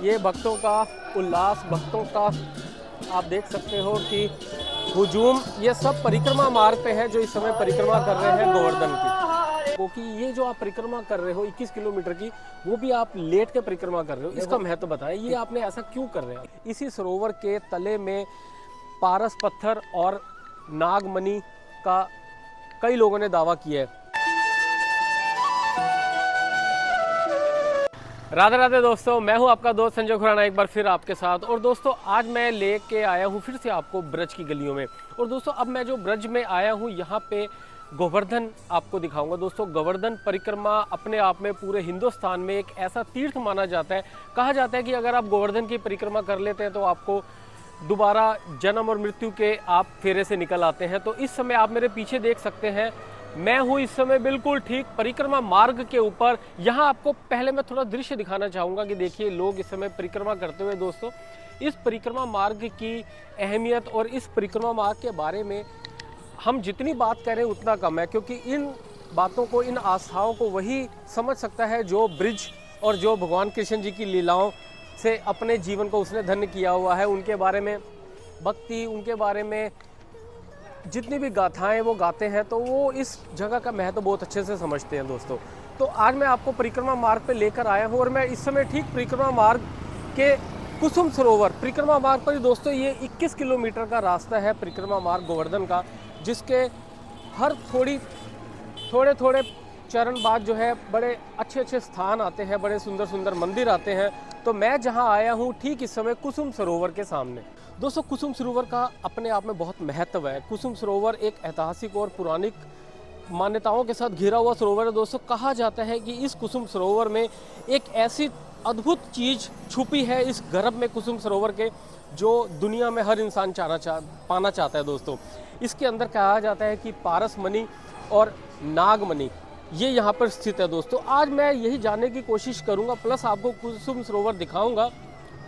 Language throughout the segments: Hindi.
ये भक्तों का उल्लास, भक्तों का आप देख सकते हो कि हुजूम, ये सब परिक्रमा मार्ग पे है जो इस समय परिक्रमा कर रहे हैं गोवर्धन की। क्योंकि ये जो आप परिक्रमा कर रहे हो 21 किलोमीटर की, वो भी आप लेट के परिक्रमा कर रहे हो, इसका महत्व बताएं। ये आपने ऐसा क्यों कर रहे हैं? इसी सरोवर के तले में पारस पत्थर और नागमणि का कई लोगों ने दावा किया है। राधे राधे दोस्तों, मैं हूं आपका दोस्त संजय खुराना एक बार फिर आपके साथ। और दोस्तों आज मैं लेके आया हूं फिर से आपको ब्रज की गलियों में। और दोस्तों अब मैं जो ब्रज में आया हूं यहाँ पे गोवर्धन आपको दिखाऊंगा। दोस्तों गोवर्धन परिक्रमा अपने आप में पूरे हिंदुस्तान में एक ऐसा तीर्थ माना जाता है। कहा जाता है कि अगर आप गोवर्धन की परिक्रमा कर लेते हैं तो आपको दोबारा जन्म और मृत्यु के आप फेरे से निकल आते हैं। तो इस समय आप मेरे पीछे देख सकते हैं, मैं हूं इस समय बिल्कुल ठीक परिक्रमा मार्ग के ऊपर। यहां आपको पहले मैं थोड़ा दृश्य दिखाना चाहूँगा कि देखिए लोग इस समय परिक्रमा करते हुए। दोस्तों इस परिक्रमा मार्ग की अहमियत और इस परिक्रमा मार्ग के बारे में हम जितनी बात करें उतना कम है, क्योंकि इन बातों को, इन आस्थाओं को वही समझ सकता है जो ब्रिज और जो भगवान कृष्ण जी की लीलाओं से अपने जीवन को उसने धन्य किया हुआ है। उनके बारे में भक्ति, उनके बारे में जितनी भी गाथाएं वो गाते हैं, तो वो इस जगह का महत्व बहुत अच्छे से समझते हैं। दोस्तों तो आज मैं आपको परिक्रमा मार्ग पे लेकर आया हूँ और मैं इस समय ठीक परिक्रमा मार्ग के कुसुम सरोवर परिक्रमा मार्ग पर। दोस्तों ये 21 किलोमीटर का रास्ता है परिक्रमा मार्ग गोवर्धन का, जिसके हर थोड़े थोड़े चरण बाद जो है बड़े अच्छे अच्छे स्थान आते हैं, बड़े सुंदर सुंदर मंदिर आते हैं। तो मैं जहां आया हूं ठीक इस समय कुसुम सरोवर के सामने। दोस्तों कुसुम सरोवर का अपने आप में बहुत महत्व है। कुसुम सरोवर एक ऐतिहासिक और पौराणिक मान्यताओं के साथ घिरा हुआ सरोवर है। दोस्तों कहा जाता है कि इस कुसुम सरोवर में एक ऐसी अद्भुत चीज़ छुपी है इस गर्भ में कुसुम सरोवर के, जो दुनिया में हर इंसान पाना चाहता है। दोस्तों इसके अंदर कहा जाता है कि पारस मणि और नागमणि ये यहाँ पर स्थित है। दोस्तों आज मैं यही जानने की कोशिश करूँगा, प्लस आपको कुसुम सरोवर दिखाऊंगा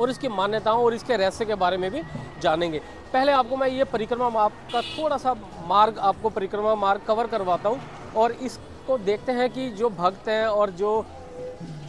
और इसकी मान्यताओं और इसके रहस्य के बारे में भी जानेंगे। पहले आपको मैं ये परिक्रमा मार्ग का थोड़ा सा मार्ग, आपको परिक्रमा मार्ग कवर करवाता हूँ और इसको देखते हैं कि जो भक्त हैं और जो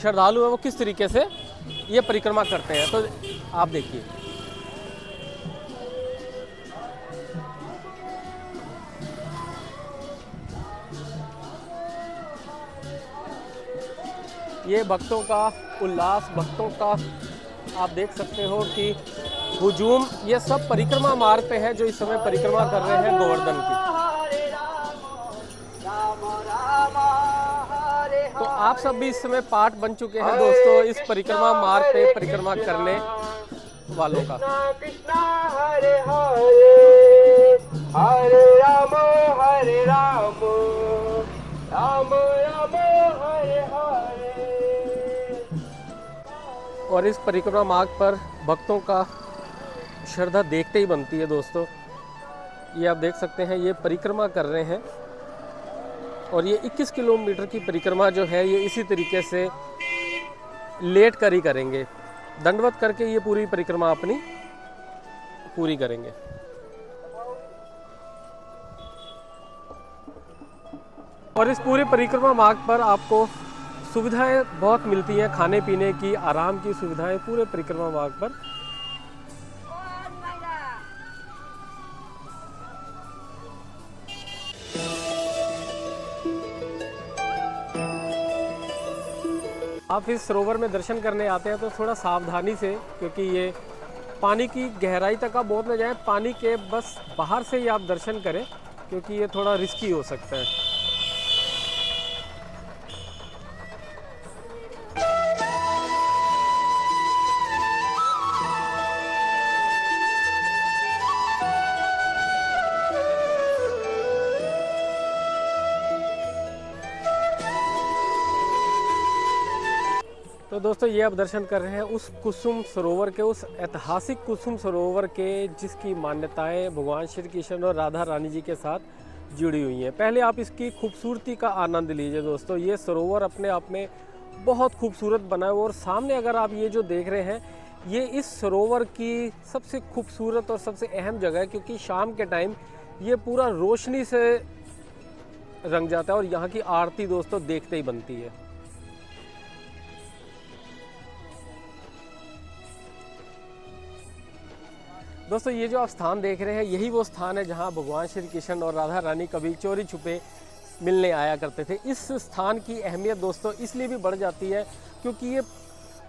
श्रद्धालु हैं वो किस तरीके से ये परिक्रमा करते हैं। तो आप देखिए, ये भक्तों का उल्लास, भक्तों का आप देख सकते हो कि हुजूम, ये सब परिक्रमा मार्ग पे है जो इस समय परिक्रमा कर रहे हैं गोवर्धन की। तो आप सब भी इस समय पार्ट बन चुके हैं दोस्तों इस परिक्रमा मार्ग पे परिक्रमा करने वालों का। कृष्णा हरे हरे, हरे राम राम राम हरे हरे। और इस परिक्रमा मार्ग पर भक्तों का श्रद्धा देखते ही बनती है। दोस्तों ये आप देख सकते हैं, ये परिक्रमा कर रहे हैं और ये 21 किलोमीटर की परिक्रमा जो है ये इसी तरीके से लेट कर ही करेंगे, दंडवत करके ये पूरी परिक्रमा अपनी पूरी करेंगे। और इस पूरी परिक्रमा मार्ग पर आपको सुविधाएं बहुत मिलती हैं, खाने पीने की, आराम की सुविधाएं पूरे परिक्रमा मार्ग पर। आप इस सरोवर में दर्शन करने आते हैं तो थोड़ा सावधानी से, क्योंकि ये पानी की गहराई तक आप बहुत न जाएं, पानी के बस बाहर से ही आप दर्शन करें, क्योंकि ये थोड़ा रिस्की हो सकता है। तो दोस्तों ये आप दर्शन कर रहे हैं उस कुसुम सरोवर के, उस ऐतिहासिक कुसुम सरोवर के, जिसकी मान्यताएं भगवान श्री कृष्ण और राधा रानी जी के साथ जुड़ी हुई हैं। पहले आप इसकी खूबसूरती का आनंद लीजिए। दोस्तों ये सरोवर अपने आप में बहुत खूबसूरत बना है और सामने अगर आप ये जो देख रहे हैं, ये इस सरोवर की सबसे खूबसूरत और सबसे अहम जगह है, क्योंकि शाम के टाइम ये पूरा रोशनी से रंग जाता है और यहाँ की आरती दोस्तों देखते ही बनती है। दोस्तों ये जो आप स्थान देख रहे हैं यही वो स्थान है जहाँ भगवान श्री कृष्ण और राधा रानी कभी चोरी छुपे मिलने आया करते थे। इस स्थान की अहमियत दोस्तों इसलिए भी बढ़ जाती है क्योंकि ये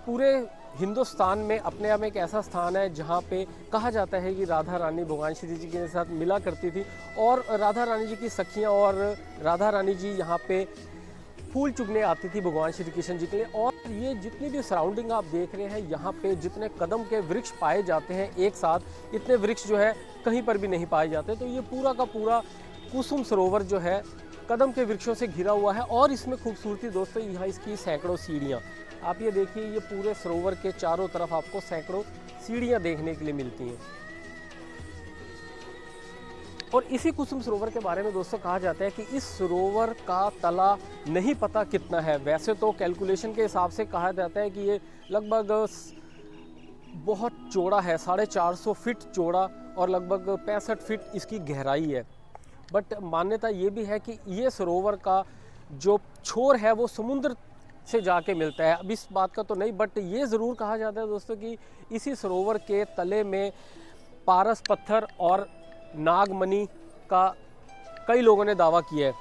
पूरे हिंदुस्तान में अपने आप में एक ऐसा स्थान है जहाँ पे कहा जाता है कि राधा रानी भगवान श्री जी के साथ मिला करती थी और राधा रानी जी की सखियाँ और राधा रानी जी यहाँ पे फूल चुगने आती थी भगवान श्री कृष्ण जी के लिए। और ये जितनी भी सराउंडिंग आप देख रहे हैं यहाँ पे जितने कदम के वृक्ष पाए जाते हैं एक साथ, इतने वृक्ष जो है कहीं पर भी नहीं पाए जाते। तो ये पूरा का पूरा कुसुम सरोवर जो है कदम के वृक्षों से घिरा हुआ है। और इसमें खूबसूरती दोस्तों यहाँ इसकी सैकड़ों सीढ़ियाँ, आप ये देखिए ये पूरे सरोवर के चारों तरफ आपको सैकड़ों सीढ़ियाँ देखने के लिए मिलती हैं। और इसी कुसुम सरोवर के बारे में दोस्तों कहा जाता है कि इस सरोवर का तला नहीं पता कितना है। वैसे तो कैलकुलेशन के हिसाब से कहा जाता है कि ये लगभग बहुत चौड़ा है, 450 फीट चौड़ा और लगभग 65 फीट इसकी गहराई है। बट मान्यता ये भी है कि ये सरोवर का जो छोर है वो समुद्र से जाके मिलता है। अब इस बात का तो नहीं, बट ये ज़रूर कहा जाता है दोस्तों कि इसी सरोवर के तले में पारस पत्थर और नागमणि का कई लोगों ने दावा किया है।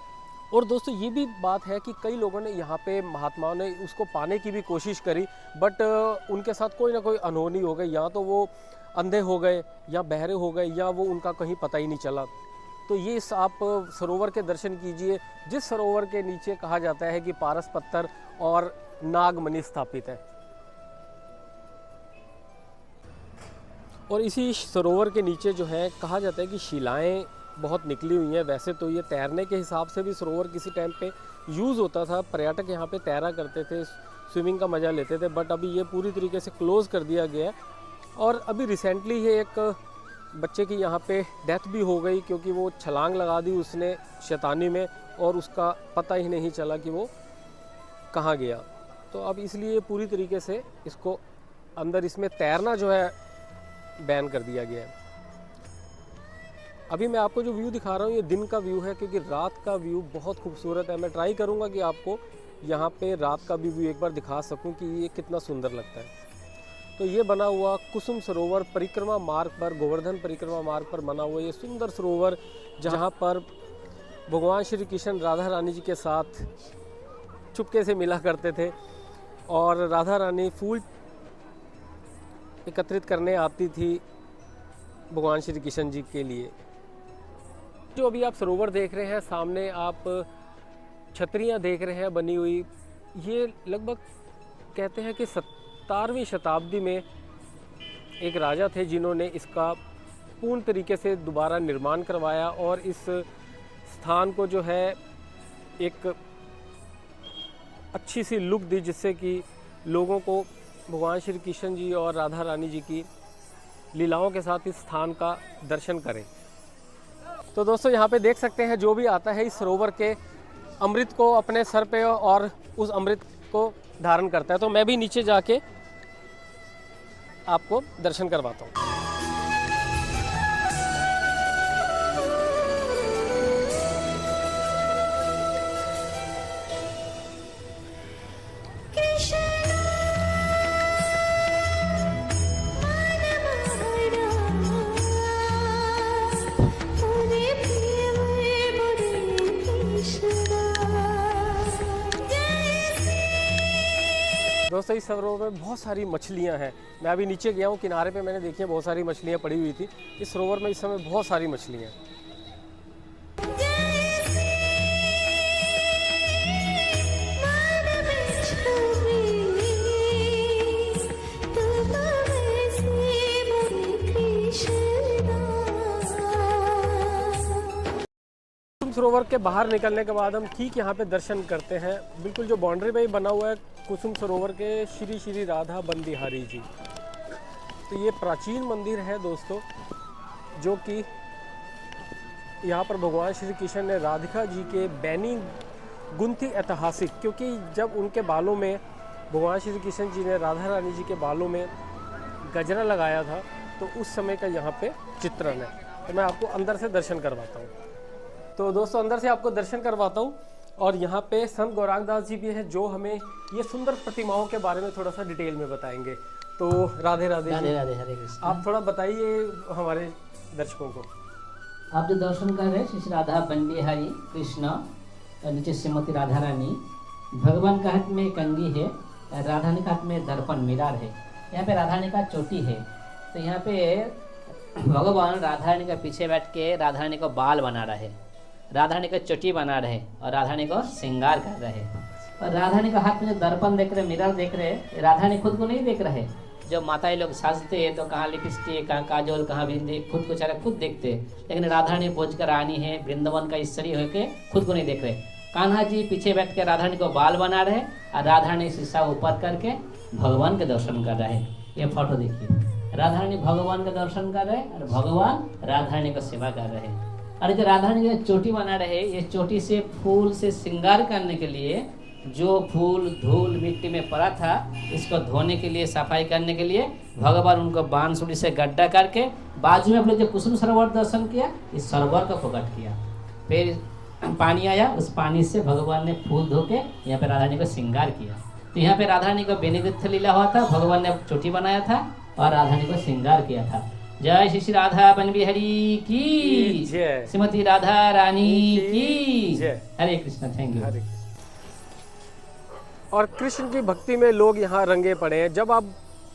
और दोस्तों ये भी बात है कि कई लोगों ने यहाँ पे महात्माओं ने उसको पाने की भी कोशिश करी, बट उनके साथ कोई ना कोई अनहोनी हो गई। या तो वो अंधे हो गए या बहरे हो गए या वो उनका कहीं पता ही नहीं चला। तो ये इस आप सरोवर के दर्शन कीजिए जिस सरोवर के नीचे कहा जाता है कि पारस पत्थर और नागमणि स्थापित है। और इसी सरोवर के नीचे जो है कहा जाता है कि शिलाएं बहुत निकली हुई हैं। वैसे तो ये तैरने के हिसाब से भी सरोवर किसी टाइम पे यूज़ होता था, पर्यटक यहाँ पे तैरा करते थे, स्विमिंग का मज़ा लेते थे। बट अभी ये पूरी तरीके से क्लोज़ कर दिया गया है। और अभी रिसेंटली ही एक बच्चे की यहाँ पे डेथ भी हो गई क्योंकि वो छलांग लगा दी उसने शैतानी में और उसका पता ही नहीं चला कि वो कहाँ गया। तो अब इसलिए पूरी तरीके से इसको अंदर इसमें तैरना जो है बैन कर दिया गया है। अभी मैं आपको जो व्यू दिखा रहा हूँ ये दिन का व्यू है क्योंकि रात का व्यू बहुत खूबसूरत है। मैं ट्राई करूँगा कि आपको यहाँ पे रात का भी व्यू एक बार दिखा सकूँ कि ये कितना सुंदर लगता है। तो ये बना हुआ कुसुम सरोवर परिक्रमा मार्ग पर, गोवर्धन परिक्रमा मार्ग पर बना हुआ ये सुंदर सरोवर जहाँ पर भगवान श्री कृष्ण राधा रानी जी के साथ चुपके से मिला करते थे और राधा रानी फूल एकत्रित करने आती थी भगवान श्री कृष्ण जी के लिए। जो अभी आप सरोवर देख रहे हैं सामने आप छतरियां देख रहे हैं बनी हुई, ये लगभग कहते हैं कि 17वीं शताब्दी में एक राजा थे जिन्होंने इसका पूर्ण तरीके से दोबारा निर्माण करवाया और इस स्थान को जो है एक अच्छी सी लुक दी जिससे कि लोगों को भगवान श्री कृष्ण जी और राधा रानी जी की लीलाओं के साथ इस स्थान का दर्शन करें। तो दोस्तों यहाँ पे देख सकते हैं जो भी आता है इस सरोवर के अमृत को अपने सर पे और उस अमृत को धारण करता है। तो मैं भी नीचे जाके आपको दर्शन करवाता हूँ। दोस्तों इस सरोवर में बहुत सारी मछलियां हैं। मैं अभी नीचे गया हूँ, किनारे पे मैंने देखी है बहुत सारी मछलियां पड़ी हुई थी। इस सरोवर में इस समय बहुत सारी मछलियां हैं। सरोवर के बाहर निकलने के बाद हम ठीक यहाँ पे दर्शन करते हैं। बिल्कुल जो बाउंड्री पे ही बना हुआ है कुसुम सरोवर के श्री श्री राधा बंदिहारी जी। तो ये प्राचीन मंदिर है दोस्तों जो कि यहाँ पर भगवान श्री कृष्ण ने राधिका जी के बैनी गुंथी ऐतिहासिक, क्योंकि जब उनके बालों में भगवान श्री कृष्ण जी ने राधा रानी जी के बालों में गजरा लगाया था तो उस समय का यहाँ पे चित्रण है। तो मैं आपको अंदर से दर्शन करवाता हूँ। तो दोस्तों अंदर से आपको दर्शन करवाता हूँ और यहाँ पे संत गौरांग दास जी भी हैं जो हमें ये सुंदर प्रतिमाओं के बारे में थोड़ा सा डिटेल में बताएंगे। तो राधे राधे राधे जी। राधे, हरे कृष्ण। आप थोड़ा बताइए हमारे दर्शकों को। आप जो दर्शन कर रहे हैं श्री राधा वन बिहारी कृष्ण और नीचे श्रीमती राधा रानी, भगवान का हाथ में कंगी है, राधा रानी का हाथ में दर्पण मिरर है, यहाँ पे राधा रानी का चोटी है। तो यहाँ पे भगवान राधा रानी के पीछे बैठ के राधा रानी को बाल बना रहे, राधा रानी को चोटी बना रहे और राधा रानी को श्रृंगार कर रहे। और राधा रानी का हाथ में जो दर्पण देख रहे, मिरर देख रहे, राधा रानी खुद को नहीं देख रहे। जो माताएं लोग साजते हैं तो कहाँ लिपस्टिक, कहाँ काजोल, कहाँ बिंदी, खुद को चाहे खुद देखते हैं, लेकिन राधा रानी बोझ कर रानी है, वृंदावन का ईश्वरी होके खुद को नहीं देख रहे। कान्हा जी पीछे बैठ के राधा रानी को बाल बना रहे और राधा रानी शीशा ऊपर करके भगवान के दर्शन कर रहे। ये फोटो देखिए, राधा रानी भगवान का दर्शन कर रहे और भगवान राधा रानी को सेवा कर रहे। और जो राधा रानी जो चोटी बना रहे, ये चोटी से फूल से श्रृंगार करने के लिए जो फूल धूल मिट्टी में पड़ा था, इसको धोने के लिए, सफाई करने के लिए भगवान उनको बांसुरी से गड्ढा करके बाजू में अपने जो कुसुम सरोवर दर्शन किया, इस सरोवर को प्रकट किया। फिर पानी आया, उस पानी से भगवान ने फूल धो के यहाँ पे राधा रानी को श्रृंगार किया। तो यहाँ पे राधा रानी को बेनीगुत्थ लीला हुआ था, भगवान ने चोटी बनाया था और राधा रानी को श्रृंगार किया था। जय श्री श्री राधा वन बिहारी की जय, श्रीमती राधा रानी की जय। हरे कृष्ण। Thank you. हरे। और कृष्ण की भक्ति में लोग यहाँ रंगे पड़े हैं। जब आप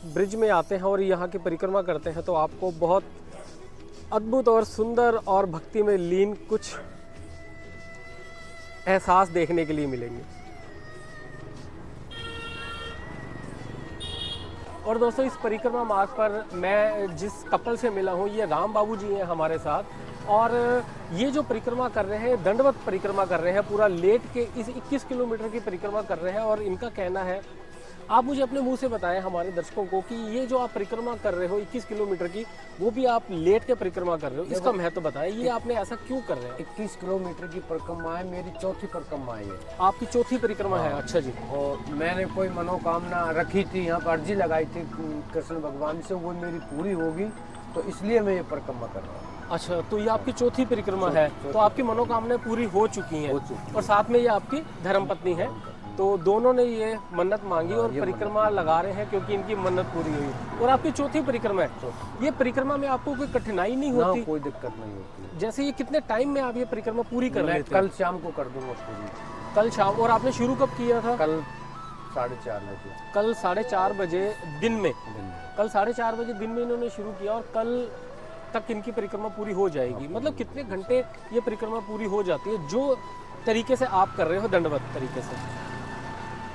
ब्रिज में आते हैं और यहाँ की परिक्रमा करते हैं तो आपको बहुत अद्भुत और सुंदर और भक्ति में लीन कुछ एहसास देखने के लिए मिलेंगे। और दोस्तों, इस परिक्रमा मार्ग पर मैं जिस कपल से मिला हूँ, ये राम बाबू जी हैं हमारे साथ, और ये जो परिक्रमा कर रहे हैं, दंडवत परिक्रमा कर रहे हैं, पूरा लेट के इस 21 किलोमीटर की परिक्रमा कर रहे हैं। और इनका कहना है, आप मुझे अपने मुंह से बताएं हमारे दर्शकों को, कि ये जो आप परिक्रमा कर रहे हो 21 किलोमीटर की, वो भी आप लेट के परिक्रमा कर रहे हो, इसका महत्व बताएं। ये आपने ऐसा क्यों कर रहे हैं? 21 किलोमीटर की परिक्रमा है, मेरी चौथी परिक्रमा है ये। आपकी चौथी परिक्रमा है? अच्छा जी। और मैंने कोई मनोकामना रखी थी, यहाँ पर अर्जी लगाई थी कृष्ण भगवान से, वो मेरी पूरी होगी, तो इसलिए मैं ये परिक्रमा कर रहा हूँ। अच्छा, तो ये आपकी चौथी परिक्रमा है, तो आपकी मनोकामनाएं पूरी हो चुकी हैं। और साथ में ये आपकी धर्मपत्नी है, तो दोनों ने ये मन्नत मांगी और परिक्रमा लगा रहे हैं क्योंकि इनकी मन्नत पूरी हुई। और आपकी चौथी परिक्रमा है। ये परिक्रमा में आपको कोई कठिनाई नहीं होती? कोई दिक्कत नहीं होती। जैसे ये कितने टाइम में आप ये परिक्रमा पूरी कर लेते हैं? कल शाम को कर दूंगा पूरी। कल शाम। और आपने शुरू कब किया था? कल 4:30 बजे। कल 4:30 बजे दिन में? कल 4:30 बजे दिन में इन्होंने शुरू किया और कल तक इनकी परिक्रमा पूरी हो जाएगी। मतलब कितने घंटे ये परिक्रमा पूरी हो जाती है, जो तरीके से आप कर रहे हो दंडवत तरीके से?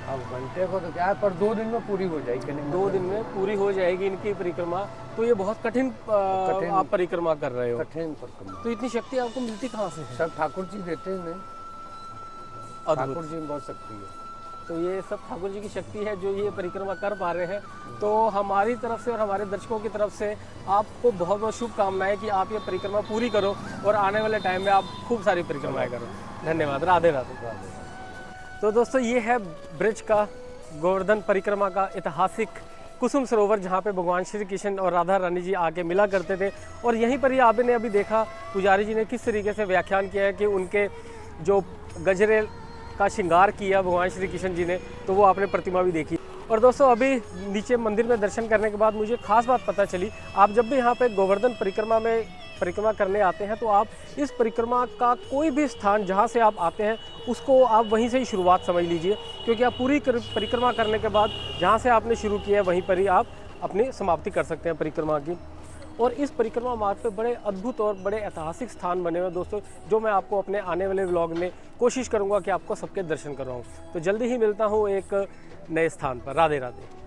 अब घंटे को तो क्या है, पर 2 दिन में पूरी हो जाएगी। 2 दिन में पूरी हो जाएगी इनकी परिक्रमा। तो ये बहुत कठिन आप परिक्रमा कर रहे हो। कठिन परिक्रमा। तो इतनी शक्ति आपको मिलती कहाँ से है? सब ठाकुर जी देते हैं। ठाकुर जी में बहुत शक्ति है। तो ये सब ठाकुर जी की शक्ति है जो ये परिक्रमा कर पा रहे हैं। तो हमारी तरफ से और हमारे दर्शकों की तरफ से आपको बहुत बहुत शुभकामनाएं कि आप ये परिक्रमा पूरी करो और आने वाले टाइम में आप खूब सारी परिक्रमाएं करो। धन्यवाद। राधे राधे। तो दोस्तों, ये है ब्रिज का गोवर्धन परिक्रमा का ऐतिहासिक कुसुम सरोवर, जहाँ पे भगवान श्री कृष्ण और राधा रानी जी आके मिला करते थे। और यहीं पर ही आपने अभी देखा पुजारी जी ने किस तरीके से व्याख्यान किया है कि उनके जो गजरे का श्रृंगार किया भगवान श्री कृष्ण जी ने, तो वो आपने प्रतिमा भी देखी। और दोस्तों, अभी नीचे मंदिर में दर्शन करने के बाद मुझे खास बात पता चली, आप जब भी यहाँ पे गोवर्धन परिक्रमा में परिक्रमा करने आते हैं तो आप इस परिक्रमा का कोई भी स्थान जहाँ से आप आते हैं उसको आप वहीं से ही शुरुआत समझ लीजिए, क्योंकि आप पूरी परिक्रमा करने के बाद जहाँ से आपने शुरू किया है वहीं पर ही आप अपनी समाप्ति कर सकते हैं परिक्रमा की। और इस परिक्रमा मार्ग पे बड़े अद्भुत और बड़े ऐतिहासिक स्थान बने हुए हैं दोस्तों, जो मैं आपको अपने आने वाले व्लॉग में कोशिश करूंगा कि आपको सबके दर्शन करवाऊं। तो जल्दी ही मिलता हूं एक नए स्थान पर। राधे राधे।